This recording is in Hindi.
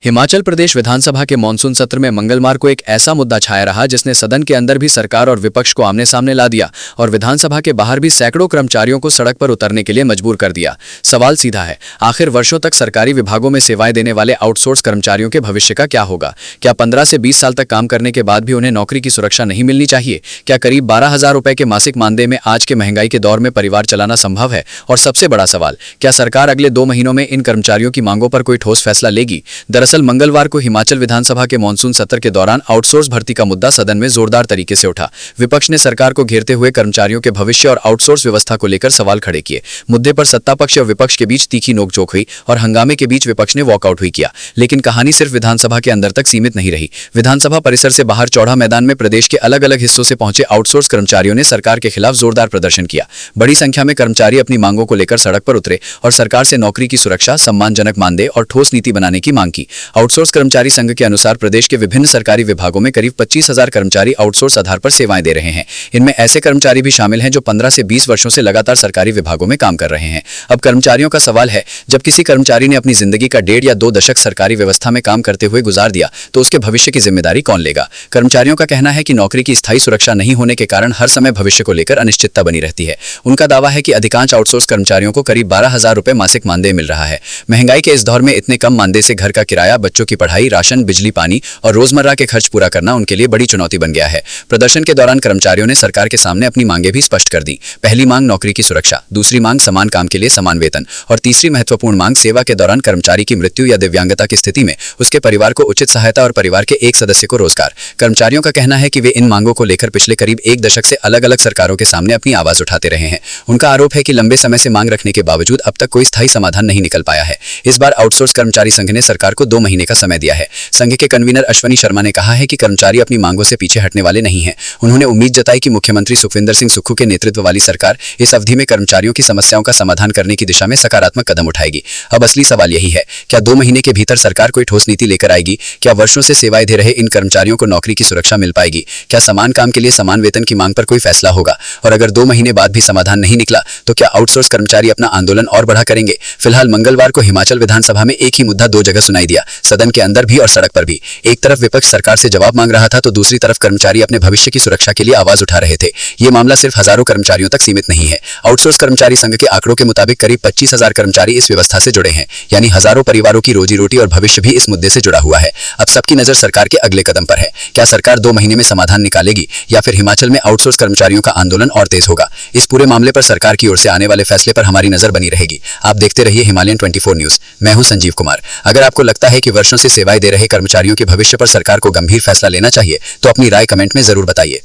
हिमाचल प्रदेश विधानसभा के मॉनसून सत्र में मंगलवार को एक ऐसा मुद्दा छाया रहा जिसने सदन के अंदर भी सरकार और विपक्ष को आमने सामने ला दिया और विधानसभा के बाहर भी सैकड़ों कर्मचारियों को सड़क पर उतरने के लिए मजबूर कर दिया। सवाल सीधा है, आखिर वर्षों तक सरकारी विभागों में सेवाएं देने वाले आउटसोर्स कर्मचारियों के भविष्य का क्या होगा? क्या 15 से 20 साल तक काम करने के बाद भी उन्हें नौकरी की सुरक्षा नहीं मिलनी चाहिए? क्या करीब 12,000 रुपए के मासिक मानदेय में आज के महंगाई के दौर में परिवार चलाना संभव है? और सबसे बड़ा सवाल, क्या सरकार अगले 2 महीनों में इन कर्मचारियों की मांगों पर कोई ठोस फैसला लेगी? दरअसल मंगलवार को हिमाचल विधानसभा के मॉनसून सत्र के दौरान आउटसोर्स भर्ती का मुद्दा सदन में जोरदार तरीके से उठा। विपक्ष ने सरकार को घेरते हुए कर्मचारियों के भविष्य और आउटसोर्स व्यवस्था को लेकर सवाल खड़े किए। मुद्दे पर सत्ता पक्ष और विपक्ष के बीच तीखी नोकझोंक हुई और हंगामे के बीच विपक्ष ने वॉकआउट भी किया। लेकिन कहानी सिर्फ विधानसभा के अंदर तक सीमित नहीं रही। विधानसभा परिसर से बाहर चौड़ा मैदान में प्रदेश के अलग अलग हिस्सों से पहुंचे आउटसोर्स कर्मचारियों ने सरकार के खिलाफ जोरदार प्रदर्शन किया। बड़ी संख्या में कर्मचारी अपनी मांगों को लेकर सड़क पर उतरे और सरकार से नौकरी की सुरक्षा, सम्मानजनक मानदेय और ठोस नीति बनाने की मांग की। आउटसोर्स कर्मचारी संघ के अनुसार प्रदेश के विभिन्न सरकारी विभागों में करीब 25,000 कर्मचारी आउटसोर्स आधार पर सेवाएं दे रहे हैं। इनमें ऐसे कर्मचारी भी शामिल हैं जो 15 से 20 वर्षों से लगातार सरकारी विभागों में काम कर रहे हैं। अब कर्मचारियों का सवाल है, जब किसी कर्मचारी ने अपनी जिंदगी का 1.5 या 2 दशक सरकारी व्यवस्था में काम करते हुए गुजार दिया तो उसके भविष्य की जिम्मेदारी कौन लेगा? कर्मचारियों का कहना है कि नौकरी की स्थायी सुरक्षा नहीं होने के कारण हर समय भविष्य को लेकर अनिश्चितता बनी रहती है। उनका दावा है कि अधिकांश आउटसोर्स कर्मचारियों को करीब 12,000 रुपए मासिक मानदेय मिल रहा है। महंगाई के इस दौर में इतने कम मानदेय से घर का किराया, बच्चों की पढ़ाई, राशन, बिजली, पानी और रोजमर्रा के खर्च पूरा करना उनके लिए बड़ी चुनौती बन गया है। प्रदर्शन के दौरान कर्मचारियों ने सरकार के सामने अपनी मांगें भी स्पष्ट कर दी। पहली मांग नौकरी की सुरक्षा, दूसरी मांग समान काम के लिए समान वेतन और तीसरी महत्वपूर्ण मांग सेवा के दौरान कर्मचारी की मृत्यु या दिव्यांगता की स्थिति में उसके परिवार को उचित सहायता और परिवार के एक सदस्य को रोजगार। कर्मचारियों का कहना है कि वे इन मांगों को लेकर पिछले करीब 1 दशक से अलग अलग सरकारों के सामने अपनी आवाज उठाते रहे हैं। उनका आरोप है कि लंबे समय से मांग रखने के बावजूद अब तक कोई स्थायी समाधान नहीं निकल पाया है। इस बार आउटसोर्स कर्मचारी संघ ने सरकार को 2 महीने का समय दिया है। संघ के कन्वीनर अश्वनी शर्मा ने कहा है कि कर्मचारी अपनी मांगों से पीछे हटने वाले नहीं हैं। उन्होंने उम्मीद जताई कि मुख्यमंत्री सुखविंदर सिंह सुक्खू के नेतृत्व वाली सरकार इस अवधि में कर्मचारियों की समस्याओं का समाधान करने की दिशा में सकारात्मक कदम उठाएगी। अब असली सवाल यही है, क्या 2 महीने के भीतर सरकार कोई ठोस नीति लेकर आएगी? क्या वर्षों से सेवाएं दे रहे इन कर्मचारियों को नौकरी की सुरक्षा मिल पाएगी? क्या समान काम के लिए समान वेतन की मांग पर कोई फैसला होगा? और अगर 2 महीने बाद भी समाधान नहीं निकला तो क्या आउटसोर्स कर्मचारी अपना आंदोलन और बढ़ा करेंगे? फिलहाल मंगलवार को हिमाचल विधानसभा में एक ही मुद्दा 2 जगह सुनाई दिया, सदन के अंदर भी और सड़क पर भी। एक तरफ विपक्ष सरकार से जवाब मांग रहा था तो दूसरी तरफ कर्मचारी अपने भविष्य की सुरक्षा के लिए आवाज उठा रहे थे। ये मामला सिर्फ हजारों कर्मचारियों तक सीमित नहीं है। आउटसोर्स कर्मचारी संघ के आंकड़ों के मुताबिक करीब 25,000 कर्मचारी इस व्यवस्था से जुड़े हैं, यानी हजारों परिवारों की रोजी रोटी और भविष्य भी इस मुद्दे से जुड़ा हुआ है। अब सबकी नजर सरकार के अगले कदम पर है। क्या सरकार 2 महीने में समाधान निकालेगी या फिर हिमाचल में आउटसोर्स कर्मचारियों का आंदोलन और तेज होगा? इस पूरे मामले पर सरकार की ओर से आने वाले फैसले पर हमारी नजर बनी रहेगी। आप देखते रहिए हिमालयन 24 न्यूज। मैं हूं संजीव कुमार। अगर आपको लगता है कि वर्षों से सेवाएं दे रहे कर्मचारियों के भविष्य पर सरकार को गंभीर फैसला लेना चाहिए तो अपनी राय कमेंट में जरूर बताइए।